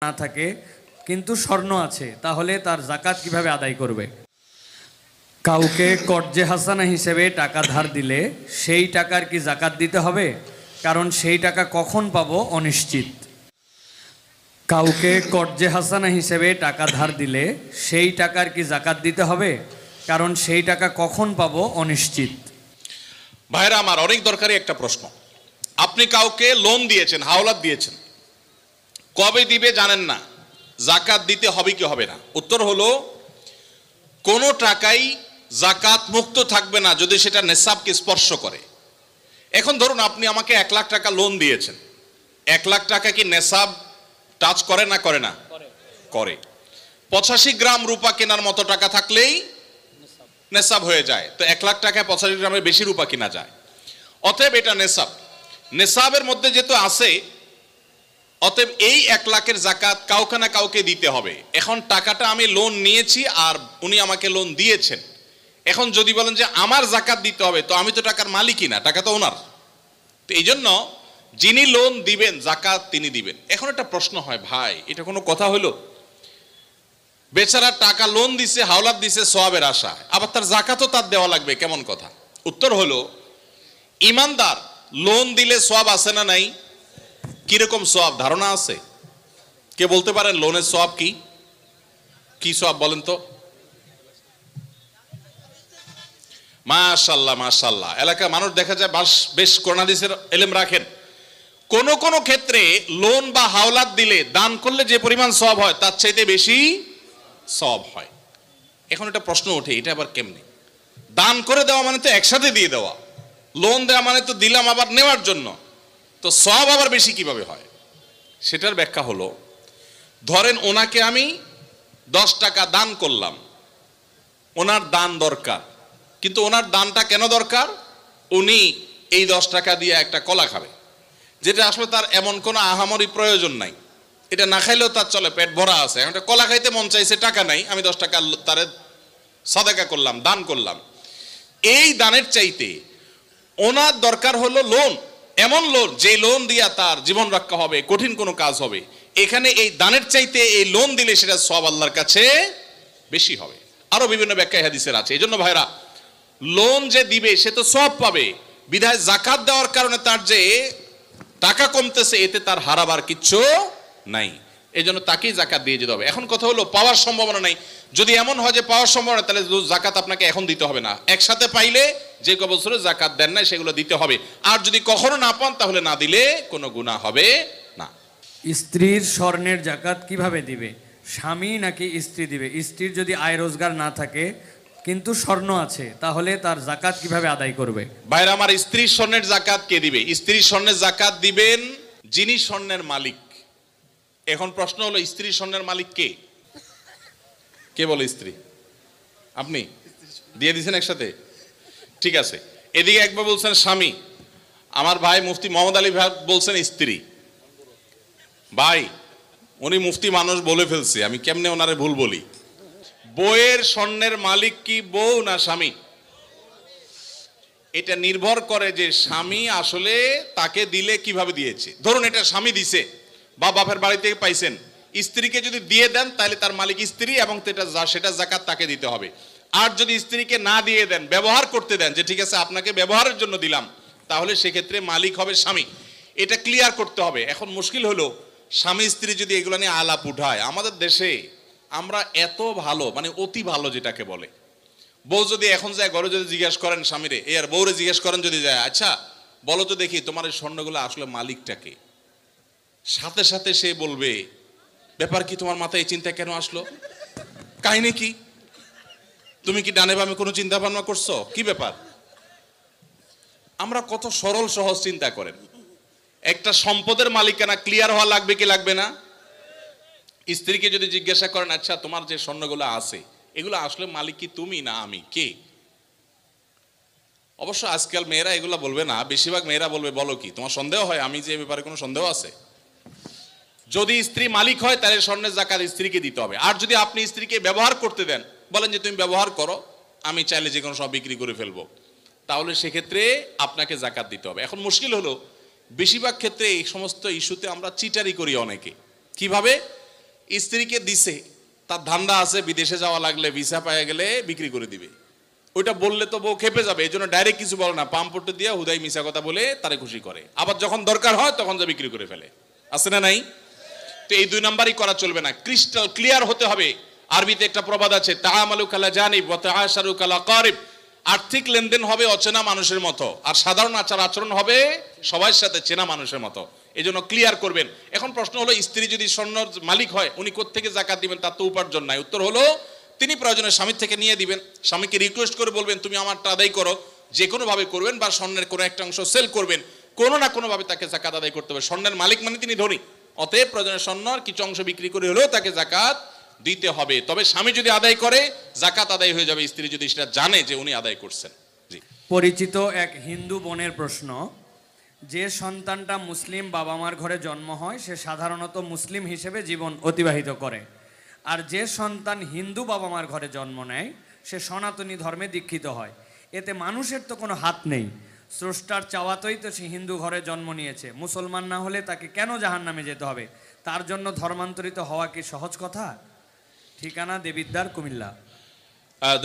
না থাকে কিন্তু স্বর্ণ আছে, তাহলে তার যাকাত কিভাবে আদায় করবে? কাউকে কর্জে হাসানা হিসেবে টাকা ধার দিলে সেই টাকার কি যাকাত দিতে হবে? কারণ সেই টাকা কখন পাবো অনিশ্চিত। কাউকে কর্জে হাসানা হিসেবে টাকা ধার দিলে সেই টাকার কি যাকাত দিতে হবে? কারণ সেই টাকা কখন পাবো অনিশ্চিত। ভাইরা আমার, অনেক দরকারি একটা প্রশ্ন। আপনি কাউকে লোন দিয়েছেন, হাওলাত দিয়েছেন, কবে দিবে জানেন না, যাকাত দিতে হবে কি হবে না? উত্তর হলো, কোনো টাকাই যাকাত মুক্ত থাকবে না যদি সেটা নেসাবকে স্পর্শ করে। এখন ধরুন আপনি আমাকে 1 লাখ টাকা লোন দিয়েছেন, 1 লাখ টাকা কি নেসাব টাচ করে না করে না? করে। 85 গ্রাম রূপা কেনার মতো টাকা থাকলেই নেসাব হয়ে যায়। তো 1 লাখ টাকায় 85 গ্রামের বেশি রূপা কিনা যায়, অতএব এটা নেসাব। নেসাবের মধ্যে যেহেতু আছে, অতএব এই 1 লাখের যাকাত কাউকে না কাউকে দিতে হবে। এখন টাকাটা আমি লোন নিয়েছি আর উনি আমাকে লোন দিয়েছেন। এখন যদি বলেন যে আমার যাকাত দিতে হবে, তো আমি তো টাকার মালিকই না, টাকা তো ওনার। তো এই জন্য যিনি লোন দিবেন যাকাত তিনি দিবেন। এখন একটা প্রশ্ন হয়, ভাই এটা কোনো কথা হলো? বেচারা টাকা লোন দিছে, হাওলাত দিছে সওয়াবের আশায়, আবার তার যাকাতও তার দেওয়া লাগবে, কেমন কথা? উত্তর হলো, ইমানদার লোন দিলে সওয়াব আছে না নাই? কিরকম সওয়াব ধারণা আছে? কে বলতে পারেন লোনের সওয়াব কি? কি সওয়াব বলেন তো? মাশাআল্লাহ মাশাআল্লাহ, এলাকার মানুষ দেখা যায় বেশ কোরআন হাদিসের ইলম রাখেন। কোন কোন ক্ষেত্রে লোন বা হাওলাত দিলে দান করলে যে পরিমাণ সওয়াব হয় তার চাইতে বেশি সওয়াব হয়। এখন একটা প্রশ্ন ওঠে, এটা আবার কেমনে? দান করে দেওয়া মানে তো একসাথে দিয়ে দেওয়া, লোন দেওয়া মানে তো দিলাম আবার নেওয়ার জন্য, তো সওয়াব আবার বেশি কিভাবে হয়? সেটার ব্যাখ্যা হলো, ধরেন ওনাকে আমি 10 টাকা দান করলাম, ওনার দান দরকার, কিন্তু ওনার দানটা কেন দরকার? উনি এই 10 টাকা দিয়ে একটা কলা খাবে, যেটা আসলে তার এমন কোনো আহামরি প্রয়োজন নাই, এটা না খাইলেও তার চলে, পেট ভরা আছে। এখন কলা খাইতে মন চাইছে, টাকা নাই, আমি 10 টাকা তারে সাদাকা করলাম, দান করলাম। এই দানের চাইতে ওনার দরকার হলো লোন, এমন লোন যে লোন দিয়া তার জীবন রক্ষা হবে, কঠিন কোনো কাজ হবে। এখানে এই দানের চাইতে এই লোন দিলে সেটা সওয়াব আল্লাহর কাছে বেশি হবে। আরো বিভিন্ন ব্যাখ্যা হাদিসের আছে। এই জন্য ভাইরা, লোন যে দিবে সে তো সওয়াব পাবে, বিধায় যাকাত দেওয়ার কারণে তার যে টাকা কমতেছে এতে তার হারাবার কিচ্ছু নাই, এই জন্য তাকেই যাকাত দিয়ে যেতে হবে। এখন কথা হলো, পাওয়ার সম্ভাবনা নাই। যদি এমন হয় যে পাওয়ার সম্ভাবনা, তাহলে যাকাত আপনাকে এখন দিতে হবে না, একসাথে পাইলে যে বছরে যাকাত দেন নাই সেগুলো দিতে হবে। আর যদি কখনো না পান তাহলে না দিলে কোনো গুনাহ হবে না। স্ত্রীর স্বর্ণের যাকাত কিভাবে দিবে? স্বামী নাকি স্ত্রী দিবে? স্ত্রীর যদি আয় রোজগার না থাকে কিন্তু স্বর্ণ আছে, তাহলে তার যাকাত কিভাবে আদায় করবে? ভাইরা আমার, স্ত্রীর স্বর্ণের যাকাত কে দিবে? স্ত্রীর স্বর্ণের যাকাত দিবেন যিনি স্বর্ণের মালিক। এখন প্রশ্ন হলো, স্ত্রীর স্বর্ণের মালিক কে? কে বলে স্ত্রী? আপনি দিয়ে দিয়েছেন একসাথে, ঠিক আছে। এদিকে একবার বলছেন স্বামী, আমার ভাই মুফতি মোহাম্মদ আলী ভাই বলছেন স্ত্রী। ভাই উনি মুফতি মানুষ বলে ফেলছে, আমি কেমনে ওনারে ভুল বলি? বউয়ের স্বর্ণের মালিক কি বউ না স্বামী? এটা নির্ভর করে যে স্বামী আসলে তাকে দিলে কিভাবে দিয়েছে। ধরুন এটা স্বামী দিছে বা বাপের বাড়ি থেকে পাইছেন, স্ত্রীকে যদি দিয়ে দেন তাহলে তার মালিক স্ত্রী, এবং সেটা যাকাত তাকে দিতে হবে। আর যদি স্ত্রীকে না দিয়ে দেন, ব্যবহার করতে দেন, যে ঠিক আছে আপনাকে ব্যবহারের জন্য দিলাম, তাহলে সেক্ষেত্রে মালিক হবে স্বামী। এটা ক্লিয়ার করতে হবে। এখন মুশকিল হলো, স্বামী স্ত্রী যদি এগুলো নিয়ে আলাপ উঠায়, আমাদের দেশে আমরা এত ভালো, মানে অতি ভালো যেটাকে বলে, বউ যদি এখন যায় ঘরে যদি জিজ্ঞেস করেন স্বামীরে, এই আর বউরে জিজ্ঞেস করেন যদি যায়, আচ্ছা বলো তো দেখি তোমার এই স্বর্ণগুলো আসলে মালিকটাকে, সাথে সাথে সে বলবে, ব্যাপার কি, তোমার মাথায় এই চিন্তা কেন আসলো? কাহিনী কি? তুমি কি ডানে বামে কোনো চিন্তা ভাবনা করছো? কি ব্যাপার? আমরা কত সরল সহজ চিন্তা করেন। একটা সম্পদের মালিকানা ক্লিয়ার হওয়া লাগবে কি লাগবে না? স্ত্রীকে যদি জিজ্ঞাসা করেন, আচ্ছা তোমার যে স্বর্ণগুলো আছে এগুলো আসলে মালিক কি তুমি না আমি, কে? অবশ্য আজকাল মেয়েরা এগুলো বলবে না, বেশিরভাগ মেয়েরা বলবে, বলো কি তোমার সন্দেহ হয় আমি যে ব্যাপারে কোনো সন্দেহ আছে? যদি স্ত্রী মালিক হয় তাহলে স্বর্ণের যাকাত স্ত্রীকে দিতে হবে। আর যদি আপনি স্ত্রীকে ব্যবহার করতে দেন, বলেন যে তুমি ব্যবহার করো, আমি চাইলে যে কোনো সব বিক্রি করে ফেলবো, তাহলে সেক্ষেত্রে আপনাকে যাকাত দিতে হবে। এখন মুশকিল হলো, বেশিরভাগ ক্ষেত্রে এই সমস্ত ইস্যুতে আমরা চিটারি করি অনেকে। কিভাবে? স্ত্রীকে দিছে, তার ধান্দা আছে বিদেশে যাওয়া লাগলে ভিসা পাওয়া গেলে বিক্রি করে দিবে। ওইটা বললে তো বউ খেপে যাবে, এই জন্য ডাইরেক্ট কিছু বলে না, পাম্পটে দিয়ে হুদাই মিশা কথা বলে তারে খুশি করে, আবার যখন দরকার হয় তখন যা বিক্রি করে ফেলে। আছে না নাই? তো এই 2 নাম্বারই করা চলবে না, ক্রিস্টাল ক্লিয়ার হতে হবে। আরবিতে একটা প্রবাদ আছে, তাআমালু কালা জানিব ওয়া তাআশারু কালা কারিব। আর্থিক লেনদেন হবে অচেনা মানুষের মতো, আর সাধারণ আচার আচরণ হবে সবার সাথে চেনা মানুষের মতো। এই জন্য ক্লিয়ার করবেন। এখন প্রশ্ন হলো, স্ত্রী যদি স্বর্ণর মালিক হয় উনি কোত্থেকে যাকাত দিবেন? তার তো উপার্জন নাই। উত্তর হলো, তিনি প্রয়োজনে স্বামীর থেকে নিয়ে দিবেন। স্বামীকে রিকোয়েস্ট করে বলবেন তুমি আমারটা আদায় করো, যে কোনো ভাবে করবেন, বা স্বর্ণের কোনো একটা অংশ সেল করবেন, কোনো না কোনো ভাবে তাকে যাকাত আদায় করতে হবে। স্বর্ণের মালিক মানে তিনি ধনী, অতএব প্রয়োজনে স্বর্ণর কিছু অংশ বিক্রি করে হলেও তাকে যাকাত দিতে হবে। তবে স্বামী যদি আদায় করে যাকাত আদায় হয়ে যাবে, স্ত্রী যদি সেটা জানে যে উনি আদায় করছেন। জি। পরিচিত এক হিন্দু বোনের প্রশ্ন, যে সন্তানটা মুসলিম বাবা মার ঘরে জন্ম হয় সে সাধারণত মুসলিম হিসেবে জীবন অতিবাহিত করে, আর যে সন্তান হিন্দু বাবা মার ঘরে জন্ম নেয় সে সনাতনী ধর্মে দীক্ষিত হয়। এতে মানুষের তো কোনো হাত নেই, স্রষ্টার চাওয়াতেই তো সে হিন্দু ঘরে জন্ম নিয়েছে। মুসলমান না হলে তাকে কেন জাহান্নামে যেতে হবে? তার জন্য ধর্মান্তরিত হওয়া কি সহজ কথা? ঠিকানা দেবিদ্বার, কুমিল্লা।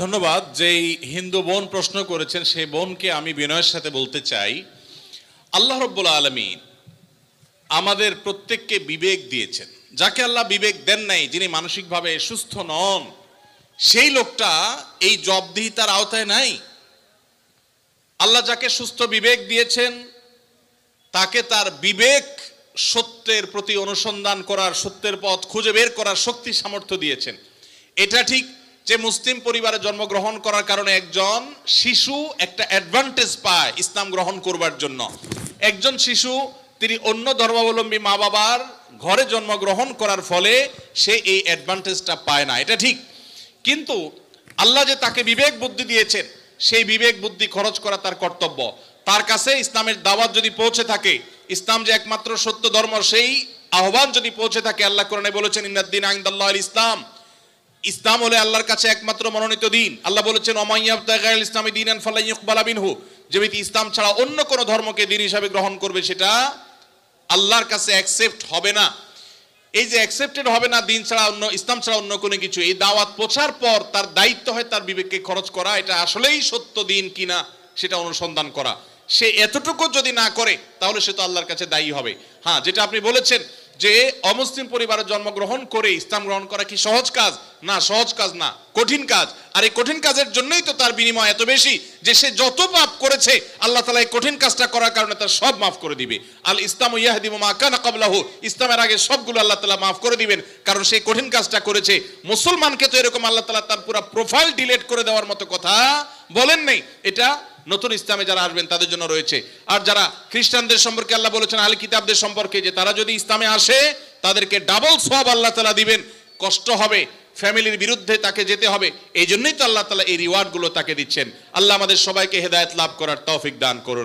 ধন্যবাদ। যেই হিন্দু বোন প্রশ্ন করেছেন সেই বোনকে আমি বিনয়ের সাথে বলতে চাই, আল্লাহ রাব্বুল আলামিন আমাদের প্রত্যেককে বিবেক দিয়েছেন। যাকে আল্লাহ বিবেক দেন নাই, যিনি মানসিকভাবে সুস্থ নন, সেই লোকটা এই জবাবদিহিতার আওতায় নাই। আল্লাহ যাকে সুস্থ বিবেক দিয়েছেন তাকে তার বিবেক সত্যের প্রতি অনুসন্ধান করার, সত্যের পথ খুঁজে বের করার শক্তি সামর্থ্য দিয়েছেন। এটা ঠিক যে মুসলিম পরিবারে জন্মগ্রহণ করার কারণে একজন শিশু একটা অ্যাডভান্টেজ পায় ইসলাম গ্রহণ করবার জন্য। একজন শিশু তিনি অন্য ধর্মাবলম্বী মা বাবার ঘরে জন্মগ্রহণ করার ফলে সে এই অ্যাডভান্টেজটা পায় না, এটা ঠিক। কিন্তু আল্লাহ যে তাকে বিবেক বুদ্ধি দিয়েছেন, সেই বিবেক বুদ্ধি খরচ করা তার কর্তব্য। তার কাছে ইসলামের দাওয়াত যদি পৌঁছে থাকে, ইসলাম যে একমাত্র সত্য ধর্ম, সেই আহ্বান যদি পৌঁছে থাকে, আল্লাহ কোরআনে বলেছেন ইন্নাদ-দীনা ইনদাল্লাহিল ইসলাম, ইসলাম হলো আল্লাহর কাছে একমাত্র মনোনীত দিন। আল্লাহ বলেছেন ওমান ইয়াবতাগি গায়রাল ইসলামি দীনান ফালান ইউকবালা মিনহু, যে ব্যক্তি ইসলাম ছাড়া অন্য কোনো ধর্মকে দিন হিসাবে গ্রহণ করবে সেটা আল্লাহর কাছে অ্যাকসেপ্ট হবে না। এই যে অ্যাকসেপ্টেড হবে না দিন ছাড়া অন্য, ইসলাম ছাড়া অন্য কোনো কিছু, এই দাওয়াত পৌঁছার পর তার দায়িত্ব হয় তার বিবেককে খরচ করা, এটা আসলেই সত্য দিন কিনা সেটা অনুসন্ধান করা। সে এতটুকু যদি না করে তাহলে সে তো আল্লাহর কাছে দায়ী হবে। হ্যাঁ, যেটা আপনি বলেছেন যে অমুসলিম পরিবারে জন্মগ্রহণ করে ইসলাম গ্রহণ করা কি সহজ কাজ? না, সহজ কাজ না, কঠিন কাজ। আর এই কঠিন কাজের জন্যই তো তার বিনিময় এত বেশি যে সে যত পাপ করেছে আল্লাহ তাআলা এই কঠিন কাজটা করার কারণে তার সব মাফ করে দিবে। আল ইসলামু ইয়াহদিমু মা কানা ক্বাবলাহু, ইসলামের আগে সবগুলো আল্লাহ তাআলা মাফ করে দিবেন, কারণ সেই কঠিন কাজটা করেছে। মুসলমানকে তো এরকম আল্লাহ তাআলা তার পুরো প্রোফাইল ডিলিট করে দেওয়ার মতো কথা বলেন নেই। এটা নতুন ইসলামে যারা আসবেন তাদের জন্য রয়েছে। আর যারা খ্রিস্টানদের সম্পর্কে আল্লাহ বলেছেন আহলে কিতাবদের সম্পর্কে যে তারা যদি ইসলামে আসে তাদেরকে ডাবল সওয়াব আল্লাহ তাআলা দিবেন, কষ্ট হবে, ফ্যামিলির বিরুদ্ধে তাকে যেতে হবে, এই জন্যই তো আল্লাহ তাআলা এই রিওয়ার্ডগুলো তাকে দিচ্ছেন। আল্লাহ আমাদের সবাইকে হেদায়েত লাভ করার তৌফিক দান করুন।